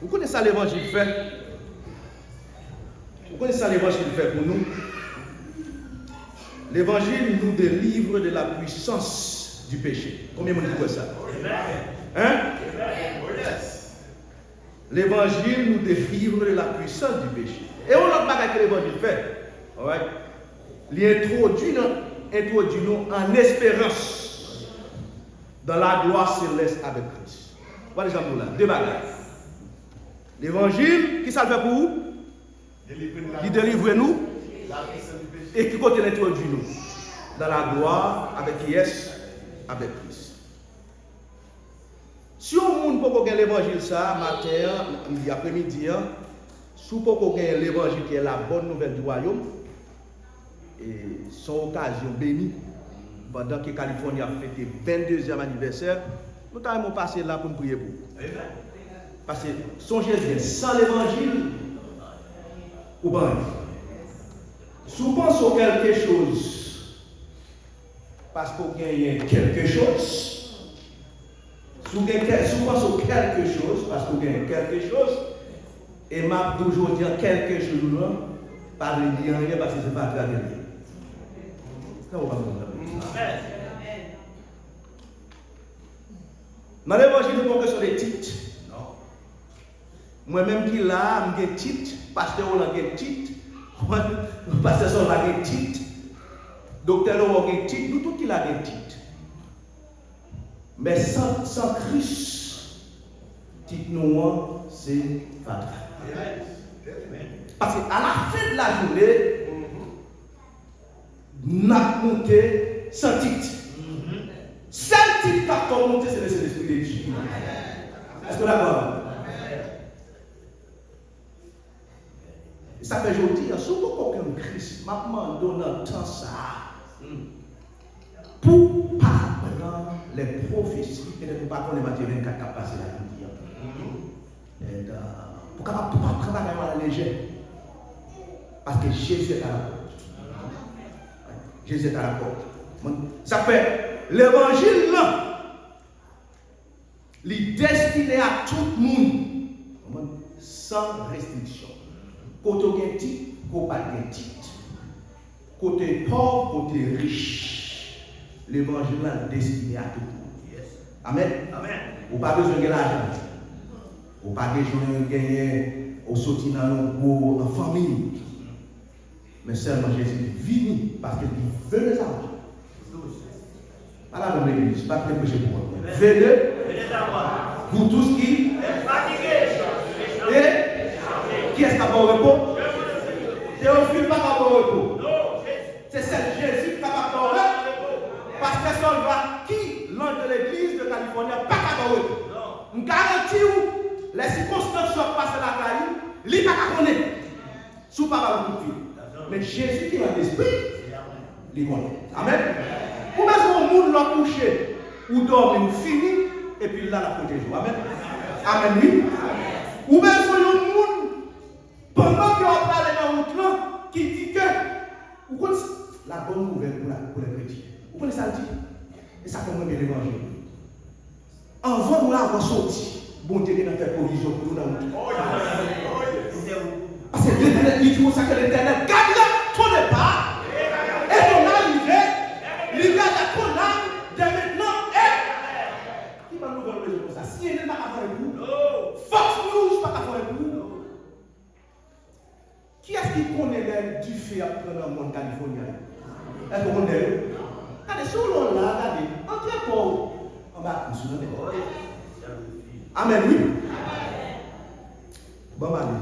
Vous connaissez ça l'évangile fait? Vous connaissez ça l'évangile fait pour nous? L'évangile nous délivre de la puissance du péché. Combien de monde dit ça? Hein? L'évangile nous délivre de la puissance du péché. Et on n'a pas que l'évangile fait. Right? Il introduit nous en espérance dans la gloire céleste avec Christ. Voilà les gens là. Deux bagages. L'évangile, qui ça le fait pour vous? Qui délivre nous et qui côté l'introduit nous dans la gloire avec qui est? Avec Christ. Si on ne peut pas gagner l'évangile ça, matin, midi, après-midi, si on ne peut pas gagner l'évangile qui est la bonne nouvelle du royaume, et son occasion bénie, pendant que Californie a fêté 22e anniversaire, nous avons passé là pour nous prier pour vous. Parce que songez bien, sans l'évangile, ou bien, si vous pensez à quelque chose, parce qu'on gagne quelque chose, si vous pensez à quelque chose, parce qu'on gagne quelque chose, et m'a toujours dit quelque chose, pas de rien, parce que ce n'est pas de rien. Dans l'évangile, nous avons sur des titres. Moi-même qui là, j'ai des titres, pasteur a des titres, pasteur Sol a des titres, docteur a des titres, nous tous qui a des titres. Mais sans Christ, titre nous, c'est fatal. Parce qu'à la fin de la journée, nous avons monté sans titre. Seul titre qui a monté, c'est l'Esprit de Dieu. Est-ce que d'accord? Ça fait aujourd'hui, surtout qu'aucun Christ m'a demandé dans le temps ça pour ne pas prendre les prophéties et ne pas prendre les Matthieu 24 qui a passé la vie. Pour ne pas prendre la légère. Parce que Jésus est à la porte. Jésus est à la porte. Ça fait l'évangile là, il est destiné à tout le monde, sans restriction. Côté un titre, côté pas de titre. Côté pauvre, côté riche. L'évangile est destiné à tout le monde. Amen. Amen. Vous n'avez pas besoin de l'argent. Vous n'avez pas besoin de gagner au sortir dans en famille. Mais seulement Jésus est venu parce qu'il veut les argent. Pas la bonne église, pas que les péchés pour moi. Venez, vous tous qui êtes fatigués. Et qui est-ce qui a pas au repos? Théophile pas capable au repos. C'est Jésus qui a pas au repos. Parce que ça va qui, l'un de l'église de Californie, pas capable au repos. Je garantis vous, les circonstances sont passées la caille, il n'est pas capable. Sous pas de coup. Mais Jésus qui est l'esprit, il connaît. Amen. Ou bien si on l'a couché, ou dormi, ou fini, et puis là, la protège. Amen. Amen, oui. Ou bien si on pendant qu'on parle dans la route, qui dit que, vous connaissez la bonne nouvelle pour les chrétiens. Vous connaissez ça dit? Et ça fait moins bien l'évangile. Avant de l'avoir sorti, bon Dieu n'a fait provision pour nous dans la route. Parce que il dit ça que l'Éternel garde ton départ et ton arrivée, il garde ton âme dès maintenant et qui va nous donner besoin de ça? Si il n'est pas à faire avec vous, force nous, pas à faire avec vous. Qui est-ce qui connaît du fait après dans le monde californien? Est-ce que vous connaissez? Regardez, sur l'eau là, regardez, entrez pour en bas, sur le nez. Amen, oui. Bon, allez.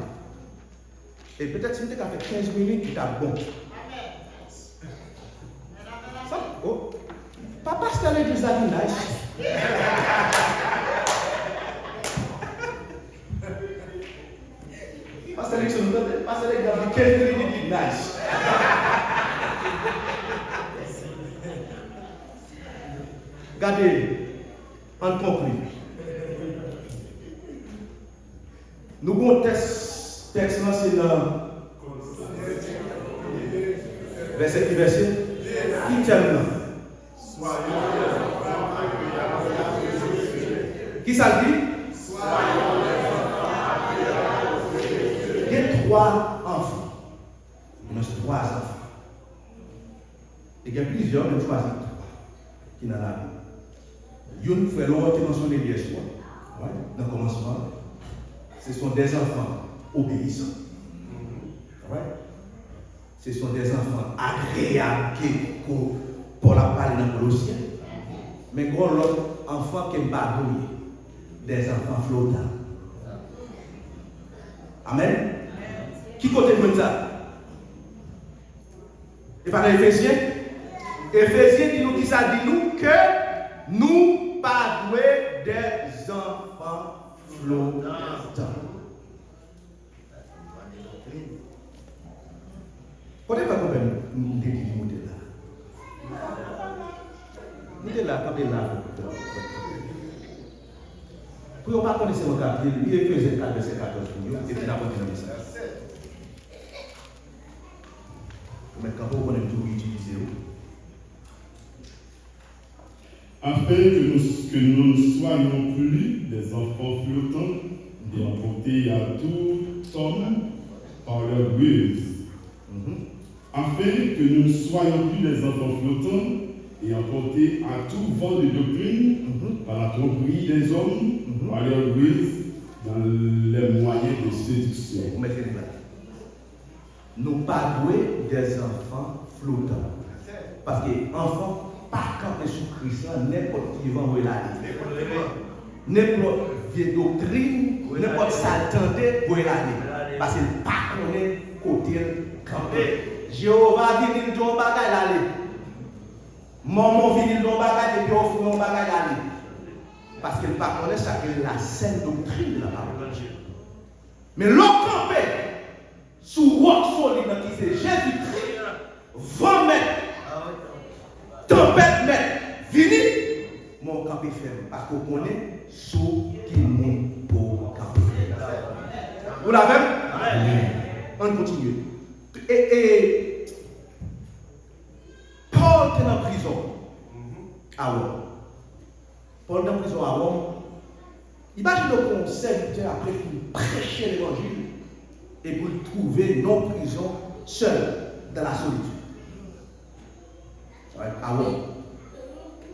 Et peut-être si tu as fait 15 minutes, tu as bon. Ça, oh. Papa, c'est allé du Zadi nice. Pasteur Nixon, pasteur Nixon, il dit 15 minutes, nice. Regardez, en conclut. Nous avons un texte, c'est dans verset qui verset qui termine. Qui ça dit? 3 enfants. Il reste 3 enfants. Et il y a plusieurs, mais choisi 3 qui dans la vie. Une frère l'autre mentionné hier soir. Ouais, dans le commencement. Ce sont des enfants obéissants. Ouais. Ce sont des enfants agréables pour la parler dans Colossiens. Mais gros l'autre enfant qui est pas des enfants flottants. Amen. Qui côté de ça? Et par Éphésiens. Éphésiens dit nous qui ça dit nous que nous pas doués des enfants flottants. Quand est-ce que nous décrivons là? Nous sommes là, quand nous sommes là. Pour ne pas connaître mon quartier, il est Éphésiens 4, verset 14 pour nous, et puis d'abord dans le message. Mais quand vous connaissez tout utiliser, afin que nous ne soyons plus des enfants flottants, et emportés à tout homme par leur ruse. Afin que nous ne soyons plus des enfants flottants et emportés à tout vent de doctrine par la tromperie des hommes, par leur ruse, dans les moyens de séduction. Vous mettez là. Nous pas doués des enfants flottants. Parce que enfants, pas camper sous Christ, n'importe qui va où il aller. N'importe vieille doctrine, n'importe s'attendait où il aller. Parce qu'il n'a pas connaît côté camper. Jéhovah vient dire un bagage aller. Maman vient dire un bagage et puis on fait un bagage aller. Parce qu'il n'a pas connaît ça que la sainte doctrine de la parole de Dieu. Mais l'autre campé sous roc solide qui c'est Jésus-Christ, vent mettre, tempête mettre, vini, mon campé ferme. Parce qu'on connaît ce qui n'est pour camper. Vous l'avez? On continue. Et Paul était en prison à Rome. Paul est en prison à Rome. Imaginez qu'on serviteur après qu'il prêchait l'évangile et pour le trouver non prison seul dans la solitude. À Rome.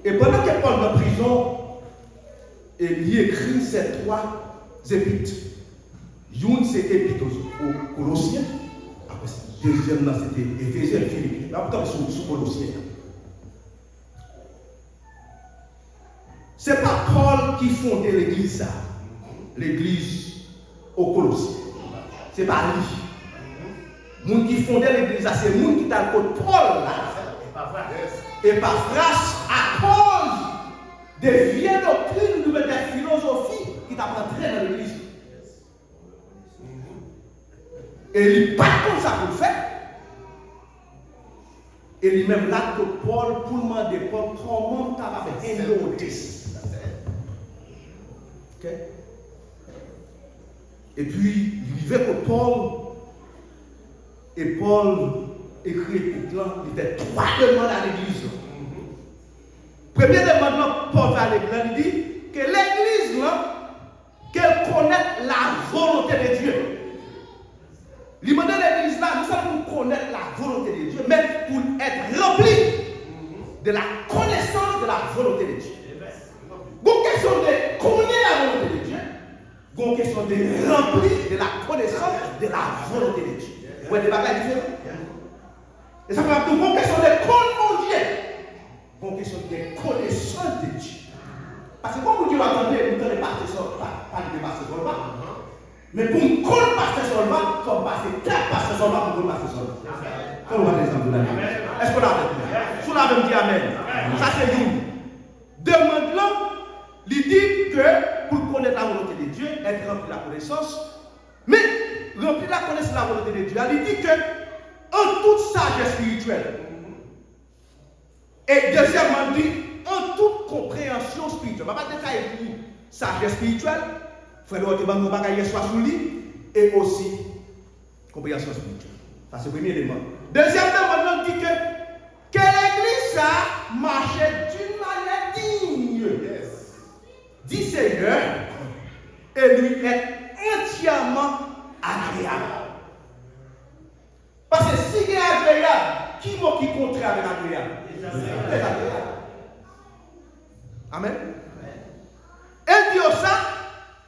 Et pendant que Paul est en prison, il écrit ces 3 épîtres. Une c'est épître aux Colossiens. Deuxième, là, c'était Éphésiens et Philippiens. Là, pourtant, sous Colossiens. Ce n'est pas Paul qui fondait l'église, ça. L'église aux Colossiens. Ce n'est pas lui. Moun qui fondait l'église, ça, c'est moun qui t'a le code Paul, là. Et par grâce, à cause des vieilles doctrines, des philosophies qui t'a rentré dans l'église. Et il pas comme ça pour le faire. Et lui-même là que Paul, pour demander Paul comment tu as fait un notice. Ok? Et puis, il vivait pour Paul. Et Paul écrit tout là, il fait 3 demandes à l'église. Première demande, Paul fait à l'église, il dit que l'église, qu'elle connaisse la volonté de Dieu. Il demande à l'église là, nous sommes pour connaître la volonté de Dieu, mais pour être rempli de la connaissance de la volonté de Dieu. Donc, question de connaître la volonté de Dieu, donc question de remplir de la connaissance de la volonté de Dieu. Vous voyez des bagages différents? Et ça fait une question de connaître Dieu, une question de connaissance de Dieu. Parce que quand vous dites, attendez, vous ne pas de passer sur le bas. Mais pour me connaître passer sur le bas, il faut passer 4 passer sur le bas pour me passer sur le bas. Comment on va l'exemple de la vie? Est-ce qu'on l'a fait? Si on l'avait dit Amen. Ça c'est une. Demande là, il dit que pour connaître la volonté de Dieu, être rempli de la connaissance, mais rempli de la connaissance de la volonté de Dieu, il dit que en toute sagesse spirituelle, et deuxièmement, il dit en toute compréhension spirituelle. Je ne vais pas détailler pour sagesse spirituelle, frère, nous avons bagaille soit sous lui, et aussi compréhension spirituelle. Ça c'est le premier élément. Deuxièmement, il dit que l'église a marché d'une manière digne. Dit Seigneur, et lui est entièrement agréable. si il est agréable, qui mot qui contraire avec agréable? Désagréable. Amen. Elle dit ça,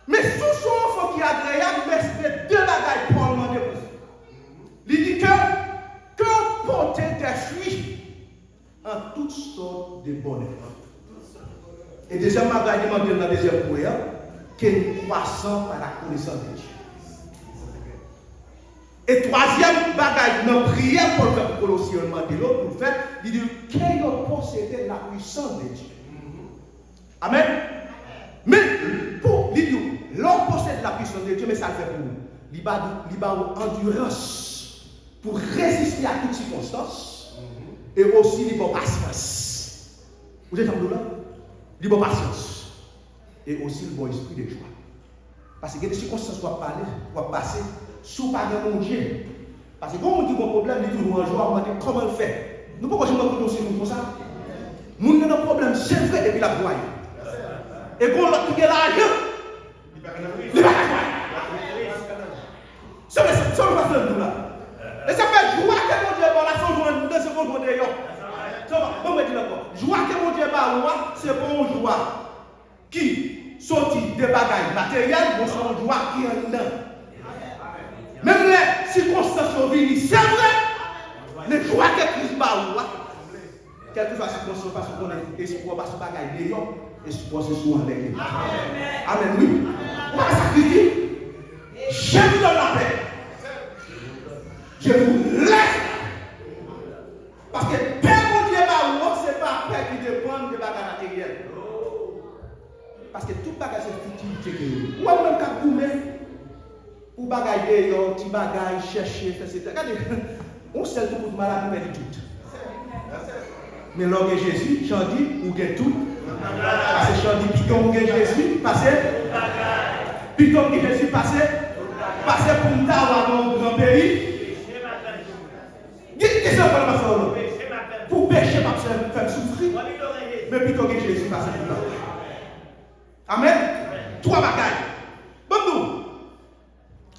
mais sous son enfant qui est agréable, mais c'est deux bagailles pour le demander pour vous. Il dit que porter des fruits en toutes sortes de bonheur. Et deuxième bagaille, il demande dans la deuxième prière, qu'elle croissant par la connaissance de Dieu. Et troisième bagaille, dans la prière pour le faire pour Colossiens, pour le faire, il dit qu'elle possédait la puissance de Dieu. Amen. Mais pour l'homme possède la puissance de Dieu, mais ça le fait pour nous. Il a une endurance pour résister à toutes circonstances et aussi il a patience. Vous êtes en là? Il a patience et aussi le bon esprit de joie. Parce que des circonstances vont parler, vont passer sous par mon Dieu. Parce que quand on dit mon problème, il dit toujours en joie, on dit comment le faire. Nous pourquoi je me pose aussi comme ça? Nous avons un problème, c'est vrai, et puis la joie. Et quand on a l'argent, il va la joie. Ça me passe le tout là. Et ça fait joie que mon Dieu va la son 2 secondes d'ailleurs. Ça va, on me dit encore. Joie que mon Dieu va avoir, c'est bon joie qui sortit des bagailles matérielles, bon son joie qui est en dedans. Même les circonstances sont venues, c'est vrai. Les joies que Christ va avoir, quelle que soit la circonstance, parce qu'on a espoir, parce qu'on a bagaille d'ailleurs. Et je pense que c'est souvent avec lui. Amen, oui. On va sacrifier. Je vous donne la paix. Je vous laisse. Parce que Père mon Dieu, ce n'est pas paix qui dépend des bagages matériels. Parce que tout bagage c'est futilité. Ou même quand vous mettez, ou bagaille, petit bagage, chercher, etc. Regardez, on sait tout pour le malade, mais tout. Mais lorsque Jésus, j'en dis, ou que tout. Parce que je dis, piton que Jésus, passé. Piton que Jésus, passé. Passé pour nous avoir dans un grand pays. Qu'est-ce qu'on va faire? Pour pécher, pas faire souffrir. Mais piton que Jésus, passé pour nous. Amen. 3 bagailles. Bon, nous.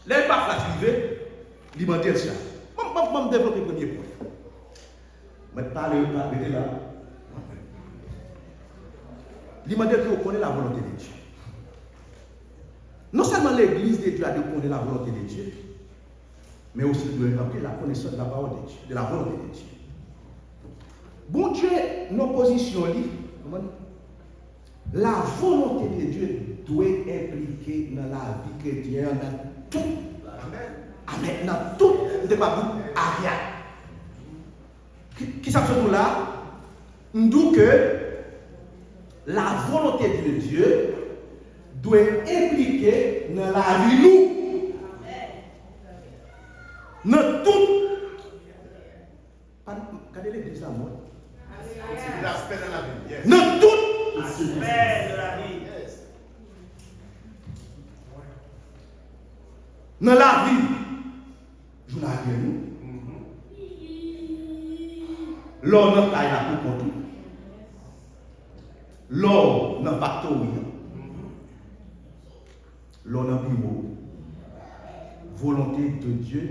Les pas fatigués, ils m'ont dit ça. Je vais développer le premier point. Je vais parler de là. Il m'a dit qu'on connaît la volonté de Dieu. Non seulement l'église de Dieu a de connaître la volonté de Dieu, mais aussi de remplir la connaissance de la parole de Dieu, de la volonté de Dieu. Bon Dieu, nos positions, la volonté de Dieu doit impliquer dans la vie chrétienne, dans tout. Amen. Dans tout, de pas rien. Qui ça fait nous là? Nous disons que la volonté de Dieu doit impliquer dans la vie nous. Dans tout. Regardez l'église là, moi. L'aspect de la vie. Dans tout. L'aspect de la vie. Dans la vie, je l'ai dit nous. L'homme n'a pas la pour tout. L'homme n'a pas tout. L'homme n'a plus mot. Volonté de Dieu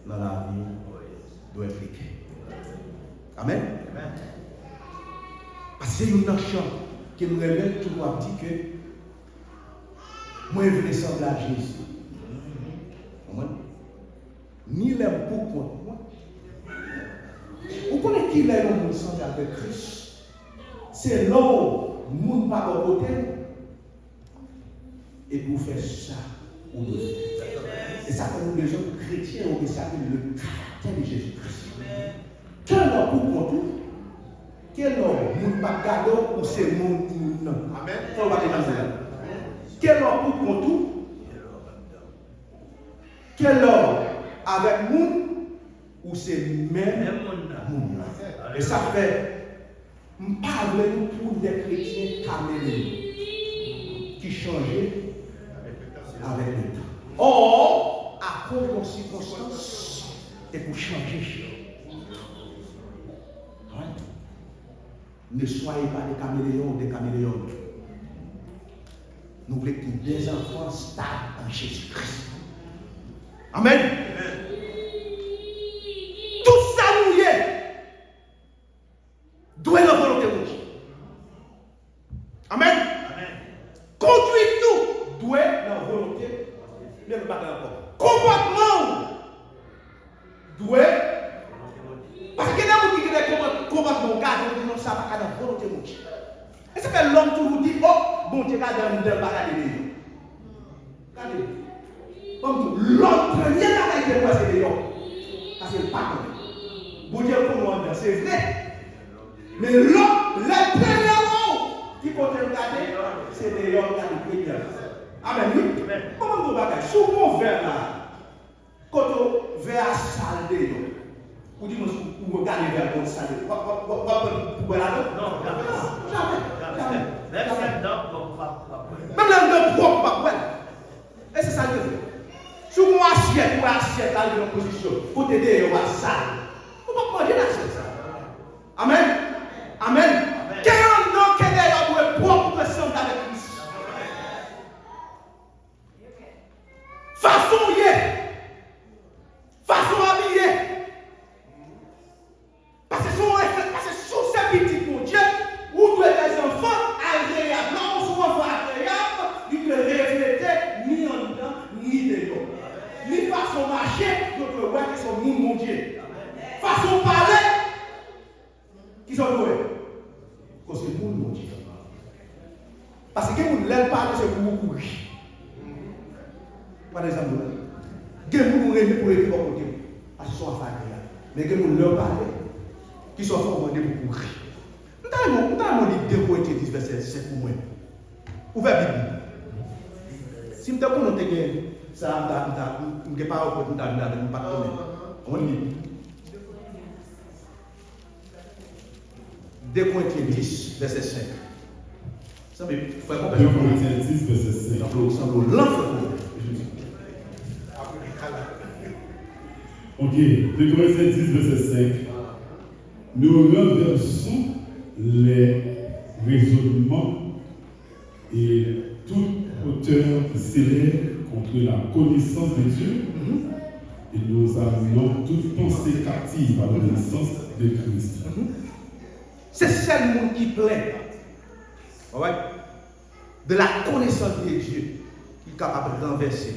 dans la vie doit impliquer. Amen. Parce que c'est une chant qui nous révèle tout le monde dit que moi je veux ressembler à Jésus. Ni l'aime pour contre moi. Vous connaissez qui est l'homme qui semble avec Christ? C'est l'homme qui pas de côté. Et pour faire ça, on doit faire. Et ça fait nous les gens chrétiens, on s'appelle le caractère de Jésus-Christ. Quel homme pour contre? Quel homme qui pas garder ou c'est mon non? Amen. On va dire quel homme pour contre? Quel homme avec nous ou c'est même monde. Et ça fait, je parle pour des chrétiens caméléons qui changent avec le temps. Or, à cause de circonstances, et pour changer. Ne soyez pas des caméléons ou des caméléons. Nous voulons que des enfants stables en Jésus-Christ. Amen. Mais le pas encore. Comportement doué. Parce que dans vous qui avez comportement garde, on dit non, ça va pas dans volonté de Dieu. Et ça fait l'homme toujours dit, oh, bon Dieu, regarde dans le bagage de Dieu. Regardez. L'homme premier bagage qui est moi, c'est Dieu. Parce que le pas bon Dieu pour moi, c'est vrai. Mais l'homme, le premier mot qui compte regarder, c'est Dieu qui est le premier. Amen. Comment vous bagage? Sous mon verre là, quand on verre sale de Dieu. Ou dis-moi, vous regardez vers votre salut. Vous pouvez la donner? Non, jamais. Même le propre, pas et c'est ça que je veux. Si vous assiette, vous assiette dans une position, vous t'aider à sale. Vous ne pouvez pas manger l'assiette. Amen. Amen. Quel nom que d'ailleurs vous êtes propre ensemble avec Christ. Façon hier. Façon habillée. Parce que sous ces petits mon Dieu, où tu es des enfants agréables, non, souvent agréables, ils ne reflètent ni en dedans, ni dehors. Ni façon marcher, donc le qui sont mon Dieu. Façon parler, qui sont doués. Parce que c'est mon Dieu. Parce que vous ne l'aimez pas, c'est pour vous courir. Par exemple, vous ne pour les pour côté. Parce qu'ils sont agréables. Mais vous ne leur parlez. Qui sont formés pour courir. Nous avons dit 2 Corinthiens 10, verset 7 pour moi. Ouvrez la Bible. Si nous avons noté ça, nous n'avons pas connaître. On lit. 2 Corinthiens 10, verset 5. Ça veut faire quoi? 2 Corinthiens 10, verset 5. Ça veut l'enfer. Ok, 2 Corinthiens 10, verset 5. Nous renversons les raisonnements et toute hauteur qui s'élève contre la connaissance de Dieu et nous amenons toute pensée captive à l'obéissance de Christ. C'est celle monde qui plaît de la connaissance de Dieu qui est capable de renverser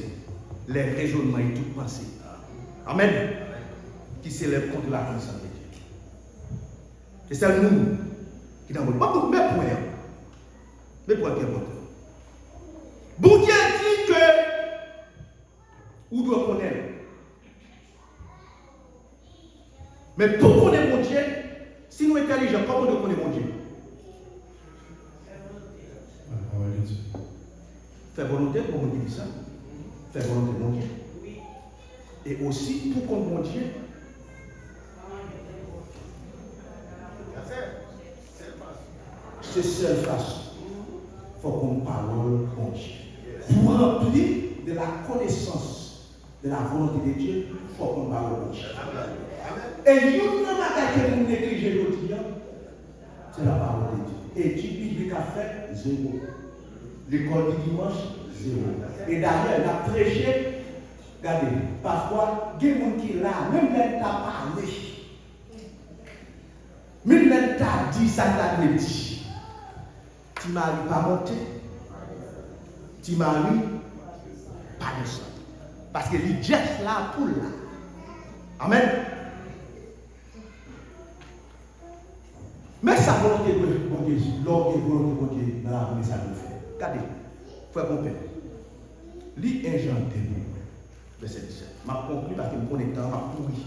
les raisonnements et toute pensée. Amen. Qui s'élève contre la connaissance de Dieu. C'est ça le monde qui est dans le monde. Mais point qui est important. Bon Dieu dit que vous devez connaître. Mais pour connaître mon Dieu, si nous sommes intelligents, comment nous connaissons mon Dieu? Faire volonté, pour mon Dieu, ça. Faire volonté de mon Dieu. Et aussi, pour connaître mon Dieu, c'est seule façon. Il faut qu'on parle mon Dieu. Pour remplir de la connaissance de la volonté de Dieu, il faut qu'on parle mon Dieu. Et nous n'avons pas qu'à nous négliger le Dieu. C'est la parole de Dieu. Et tu biblique à faire 0. L'école du dimanche, 0. Et d'ailleurs, il a prêché. Regardez, parfois, il y a des gens qui sont là, même quand tu as parlé. Même quand tu as dit ça, tu as dit. Tu m'as pas monté, tu m'as pas descendu. Parce que les gestes là pour là. Amen. Mais sa volonté de bon Dieu, l'ordre de volonté de bon Dieu dans la vie, ça nous fait. Regardez, frère mon père. Lis 1 Jean 2, verset 17. Je conclue parce que je connais le temps, je pourri.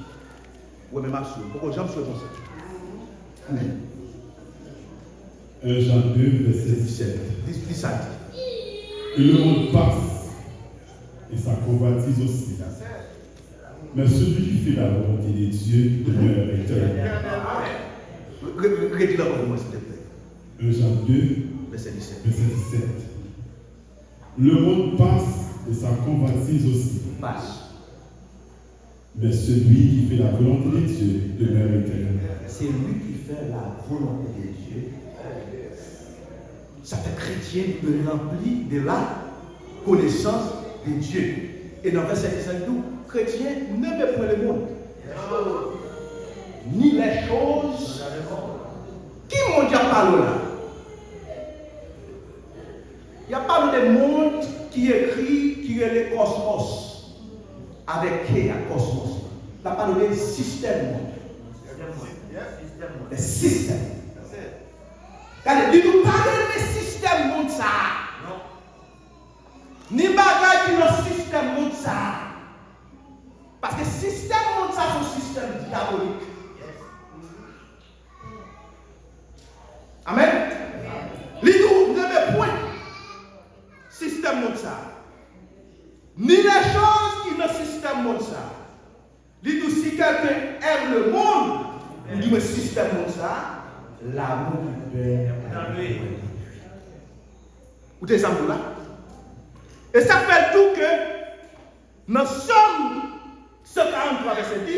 Oui, mais je suis pourquoi j'aime ce concept. Amen. 1 Jean 2, verset 17. Dis ça. Que le monde passe et sa convoitise aussi. Mais celui qui fait la volonté de Dieu demeure éternel. Redis-le pour moi, s'il te plaît. 1 Jean 2, verset 17. Verset 17. Le monde passe et sa convoitise aussi. Passe. Mais celui qui fait la volonté de Dieu demeure éternel. C'est lui qui fait la volonté de Dieu. Ça fait chrétien de rempli de la connaissance de Dieu. Et dans verset 5, chrétien ne met point le monde. Ni les choses. Qui m'ont déjà parlé là? Il n'y a pas de monde qui écrit, qui qui est le cosmos, avec qui à cosmos. On n'a pas donné système. Le système. Regardez, il nous parle de système monde ça. Ni bagage qui dans le système monde ça. Parce que système monde ça, c'est un système diabolique. Amen. Nous ne point système monde ça. Ni les choses qui dans le système monde ça. Nous si quelqu'un aime le monde, nous dit le système monde ça, l'amour du Père. Vous êtes ensemble là? Et ça fait tout que dans Somme 143 verset 10,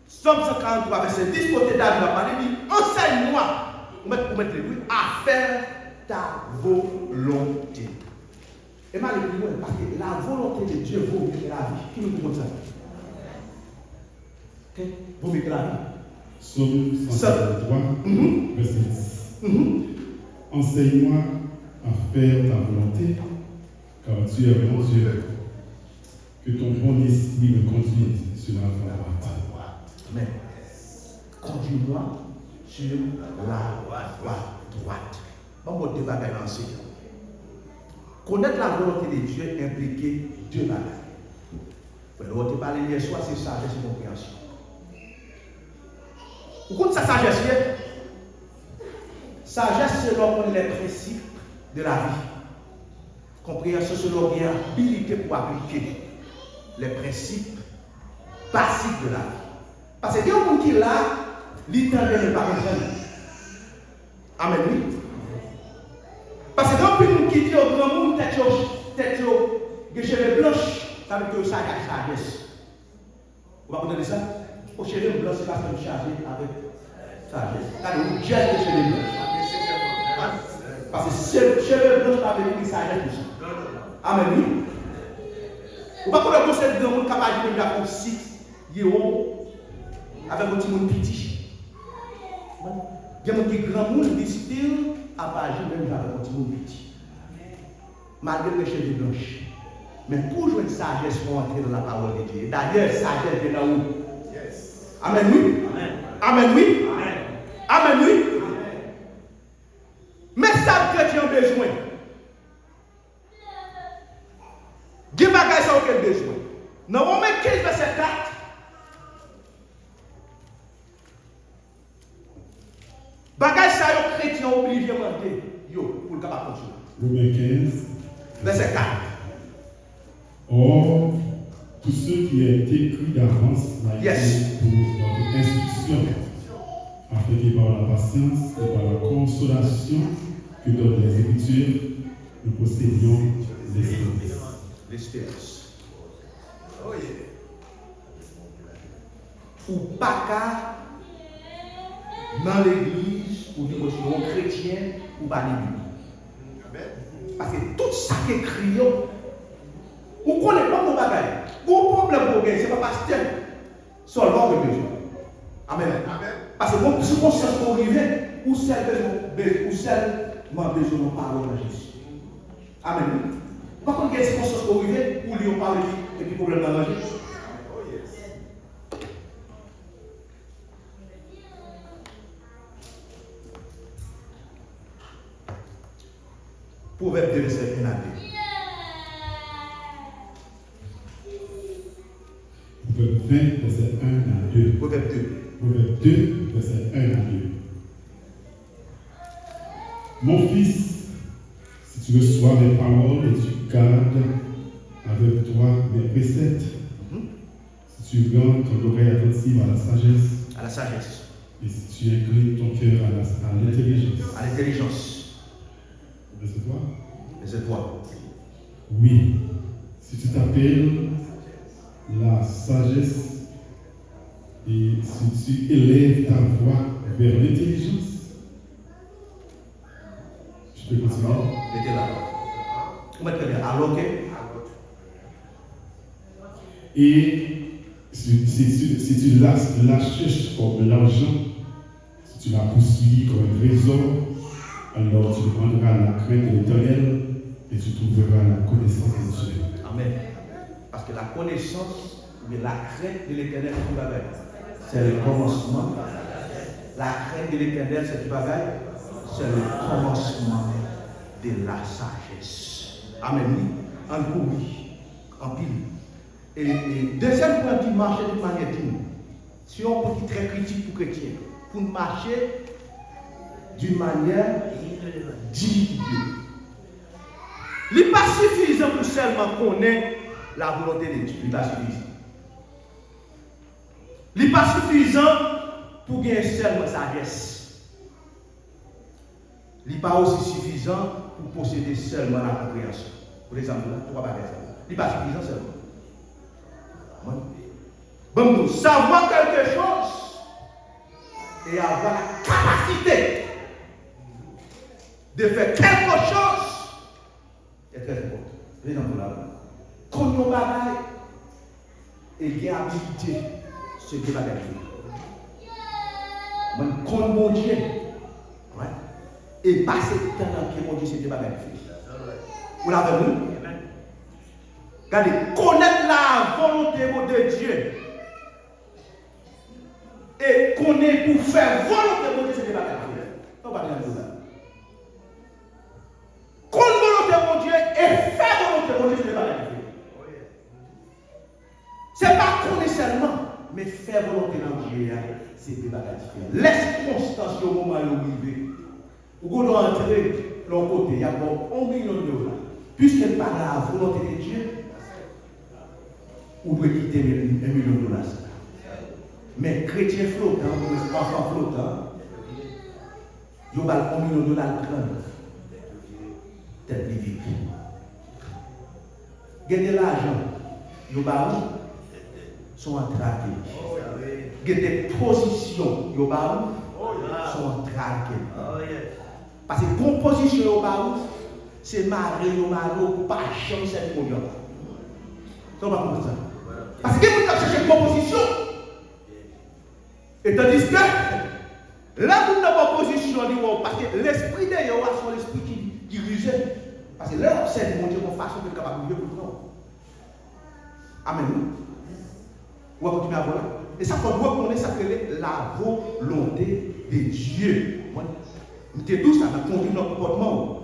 Somme 143 verset 10, côté David a parlé, il dit, enseigne-moi, pour mettre les bruits, à faire ta volonté. Et mal plus loin, parce que la volonté de Dieu vaut mieux que la vie. Qui nous dit ça? Vaut mieux que la vie. Somme 143, verset 10. Enseigne-moi à faire ta volonté, car tu es mon Dieu. Que ton bon esprit me conduise sur la voie droite. Amen. Conduis-moi sur la voie droite. On va débat dans ce cas. Connaître la volonté de Dieu implique deux bagages. On va parler hier soir, c'est sagesse et compréhension. Vous connaissez sa sagesse? Sagesse, c'est l'homme les principes de la vie. Compréhension, c'est l'homme qui a habilité pour appliquer les principes basiques de la vie. Parce que il y a un monde qui est là, l'Éternel n'est pas comprendre. Amen, oui. Parce que il y a un monde qui dit au grand monde, tête de cheveux blanches, ça veut dire que ça a sagesse. Vous va connaître ça? Au cheveux blancs, c'est parce que nous chargez avec sagesse. Quand nous gêne les cheveux blancs. Parce que cheveux blancs, ça veut dire sagesse. Amen, oui. Vous ne pouvez pas connaître ce grand monde capable de faire un site, avec un petit monde petit. Il y a un petit grand monde qui style à agir même avec un petit monde petit. Malgré les cheveux blanches. Mais pour jouer une sagesse, il faut entrer dans la parole de Dieu. D'ailleurs, sagesse est dans où? Amen, oui. Amen, oui. Amen, oui. Mais ça, chrétien a besoin. Il y a des bagages qui ont besoin. Dans Romains 15, verset 4, bagages ça, les chrétiens ont obligé de demander pour le capable continuer. Romains 15, verset 4. Or, tout ce qui a été écrit d'avance a été Yes. pour notre instruction, afin que par la patience et par la consolation que donnent les Écritures, nous possédions l'espérance. L'espérance. Ou pas qu'à dans l'église, ou dire que c'est un chrétien, ou pas l'église. Parce que tout ça qui est écrit, on ne connaît pas mon bagage. Mon problème pour gagner, ce n'est pas pasteur. Seulement le besoin. Amen. Parce que mon circonstance pour arriver, ou celle m'a besoin de parler de Jésus. Amen. Par contre, il y a des circonstances pour arriver, où lui on parle et puis problème dans la vie. Proverbe 2, verset 1 à 2. Proverbe 20, verset 1 à 2. Proverbe 2. Proverbe 2, verset 1 à 2. Mon fils, si tu reçois mes paroles et tu gardes avec toi mes préceptes, si tu gardes ton oreille attentive à la sagesse, À la sagesse. et si tu inclines ton cœur à l'intelligence. À l'intelligence. Verset 3. Verset 3. Oui, si tu t'appelles la sagesse et si tu élèves ta voix vers l'intelligence, je peux continuer. Mettez là. Vous mettez là. Alors que. Et si tu la cherches comme l'argent, si tu la poursuis comme un trésor, alors tu prendras la crainte de l'Éternel et tu trouveras la connaissance de Dieu. Amen. Parce que la connaissance, mais la crainte de l'éternel, c'est du bagage. C'est le commencement. La crainte de l'éternel, c'est du bagage. C'est le commencement de la sagesse. Amen. En couille, en pile. Et deuxième point qui marche d'une manière digne. Si on peut dire très critique pour chrétien, pour marcher d'une manière digne. Il n'est pas suffisant pour seulement connaître la volonté de Dieu. Il n'est pas suffisant. Il n'est pas suffisant pour gagner seulement sagesse. Il n'est pas aussi suffisant pour posséder seulement la compréhension. Pour exemple, pourquoi pas faire ça? Il n'est pas suffisant seulement. Bon, nous savoir quelque chose et avoir la capacité de faire quelque chose est très important. Par exemple, là, quand on bagaille et qu'il y a habilité, ce qui va gagner. Quand mon Dieu, et passer le temps dans le mon Dieu, c'est qui va gagner. Vous l'avez vu? Regardez, connaître la volonté de Dieu et connaître pour faire volonté de Dieu, c'est qui va gagner. On va gagner ça. Connaître volonté de Dieu et faire volonté de Dieu, c'est qui va gagner. Ce n'est pas connaître seulement, mais faire volonté de Dieu, c'est des bagages différents. Les circonstances au moment où vous vivez, vous pouvez entrer de l'autre côté, il y a bon 1 million de dollars. Puisque par la volonté de Dieu, vous pouvez quitter 1 million de dollars. Mais chrétien flottant, ou enfant flottant, vous avez 1 million de dollars prendre. Tête plus vite. Gagnez l'argent, vous avez sont attrapés. Des positions, sont attrapées. Parce que composition, c'est marrer, pour pas changer cette position. Ça va comprendre ça. Parce que vous cherchez une composition. Et tandis que là, vous n'avez pas position, parce que l'esprit derrière c'est l'esprit qui dirige. Parce que là, observe mon Dieu, mon façon de capable de vivre pour nous. Amen. On va continuer à voir. Et ça, pour moi, on est sacré la volonté de Dieu. Nous sommes tous dans conduire notre comportement.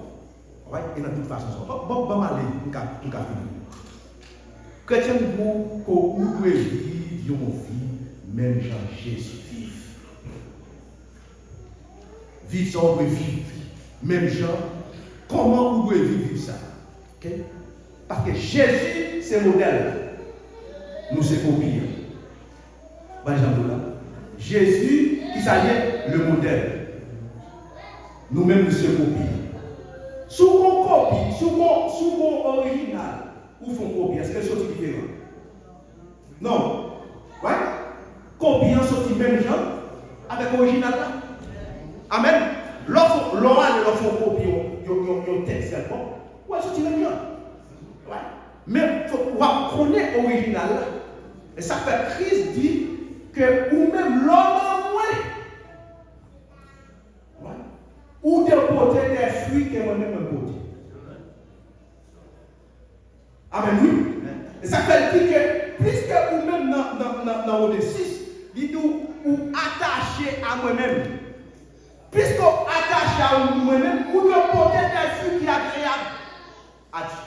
Et dans toute façon. Bon, aller, on va finir. Chrétien, vous pouvez vivre une vie, même Jean Jésus vive. Vivre ça, on peut vivre. Même Jean, comment vous pouvez vivre ça? Okay? Parce que Jésus, c'est le modèle. Nous, c'est copier. Par exemple, là, Jésus, qui s'agit le modèle. Nous-mêmes, nous sommes copier. Sous mon copie, sous mon original, où font copie? Est-ce que c'est chose différente? Non. Ouais? Copie en sorti même genre, avec l'original là. Amen. L'offre, l'oral, l'offre copie, il texte seulement. Ouais, sorti même genre. Ouais. Mais il faut connaître l'original là. Et ça fait Christ dit que ou même l'homme en moins. Ouais. Ou de porter des fruits que moi-même me porte. Amen, oui. Et ça fait dire que, puisque vous-même dans le 6, il dit ou attaché à moi-même. Puisque vous attaché à moi-même, vous devez porter des fruits qui sont agréables à Dieu.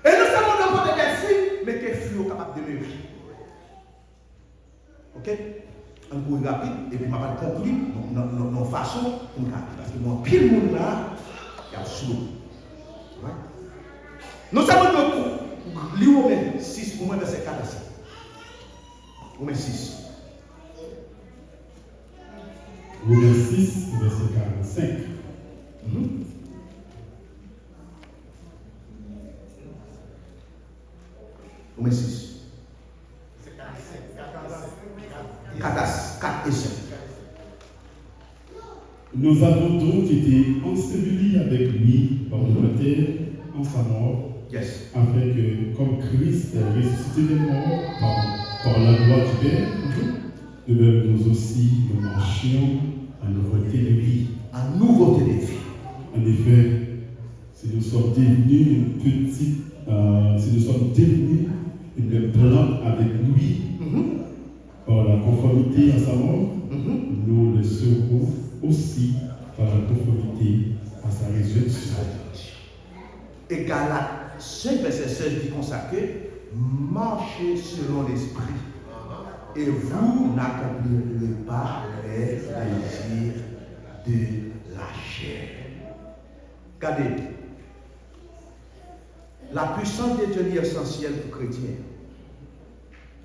Et non seulement de porter des fruits, mais que les fruits sont capables de mûrir. Ok? Un coup rapide, et puis je vais conclure nos façons pour parce que moi, pile monde là, il y a sous. Ouais. Nous savons que l'I Romains 6, au moins verset 4 à 5. Romains 6. Romains 6, verset 45. Romains 6. 4 et 5. Nous avons donc été ensevelis avec lui par le baptême en sa mort, Yes. afin que, comme Christ est ressuscité des morts par la loi du Père, de même nous aussi nous marchions à nouveauté de vie. en nouveauté de vie. En effet, si nous sommes devenus si nous sommes devenus une plante avec lui, par la conformité à sa mort, nous le serons aussi par la conformité à sa résurrection. Et Galates 5, verset 16 dit comme ça que marchez selon l'esprit et vous n'accomplirez pas les désirs de la chair. Regardez, la puissance de Dieu est essentielle pour les chrétiens.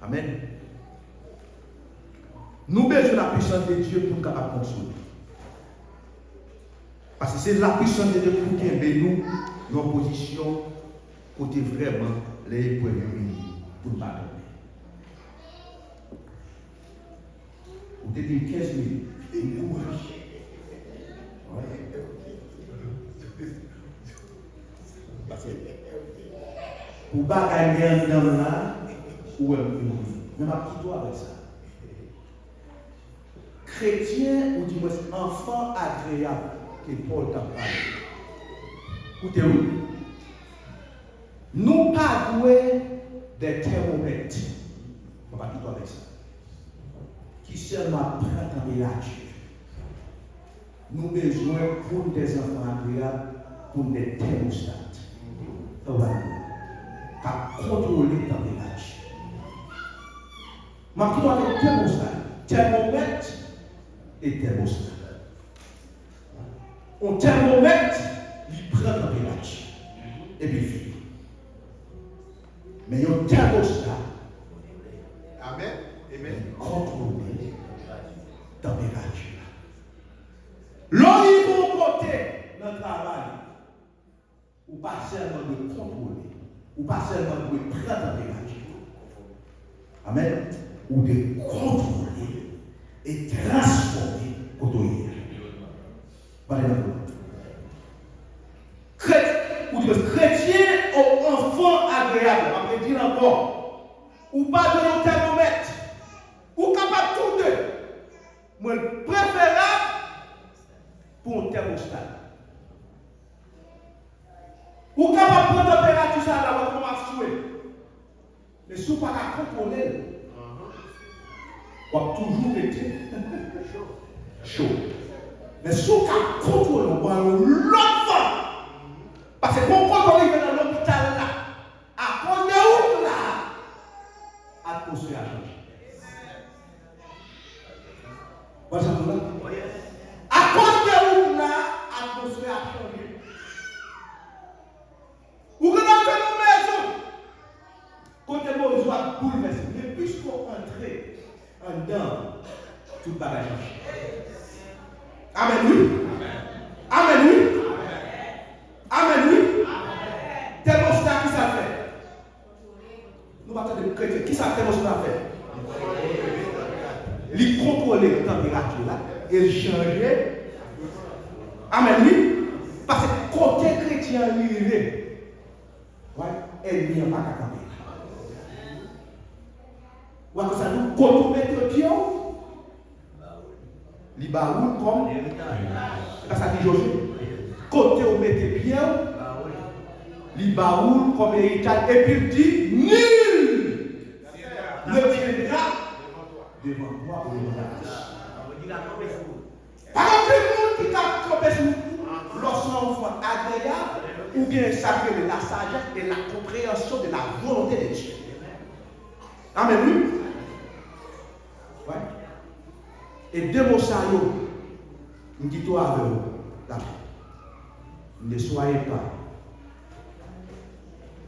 Amen. Nous avons besoin de la puissance de Dieu pour nous capables de consoler. Parce que c'est la puissance de Dieu pour nous nos positions côté vraiment les épreuves pour nous pardonner. Vous avez dit 15 minutes. Pour bagailler un homme là, ou un peu. Mais ma petite toi avec ça. Chrétien, ou du moins enfant agréable que Paul t'a parlé. Écoutez-vous. Nous pas doués des thermomètres. On va dire avec ça. Qui seulement prend la température. Nous avons besoin pour des enfants agréables, pour des thermostats. On va dire. Pour contrôler la température. Ma qui doit être thermostat. Thermomètre et thermostat. Un thermomètre, il prend la température. Et puis il finit. Mais un thermostat, Amen. Amen. contrôler la température. L'on y va côté dans le travail, ou pas seulement de contrôler, ou pas seulement de prendre la température. Amen. Ou de contrôler et transformer l'autorité. Parlez chrétien ou enfant agréable, après dire encore, ou pas de nos thermomètres, ou capable tout deux, moi préférable pour un thermostat. Ou capable de prendre température ça là, on va souhaiter. Mais si vous ne pouvez pas contrôler, on va toujours été chaud. Mais si vous ne contrôlez pas, l'enfant. Parce que quand on arrive dans l'hôpital là, à cause de où là, l'atmosphère a changé. Vous voyez ça? À cause de où là, l'atmosphère a changé. Vous regardez nos maisons. Quand on est besoin de bouleverser, mais puisqu'on entre en dedans, tout va changer. Amen, oui. Amen, oui. Amen, oui. Thermostat, qui ça fait? Nous partons de chrétiens. Qui ça thermostat fait? Il contrôle la température là et changer. Amen, oui. Parce que côté chrétien, il est. Ouais, elle n'y a pas qu'à camper. Ou que ça nous côté mettre pied. Les baroud comme. Ça dit Josué. Côté où mettez bien, les baroud comme héritage, et puis il dit nul ne viendra devant moi ou devant la bouche. Par exemple, le monde qui a campé sur nous, lorsqu'on enfant agréable, ou bien sacré de la sagesse et la compréhension de la volonté de Dieu. Amen, oui. Ouais. Et deux mots ça, nous disons avec vous, ne soyez pas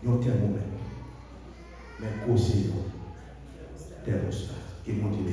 un thermomètre, mais conseillez thermostat. Que mon Dieu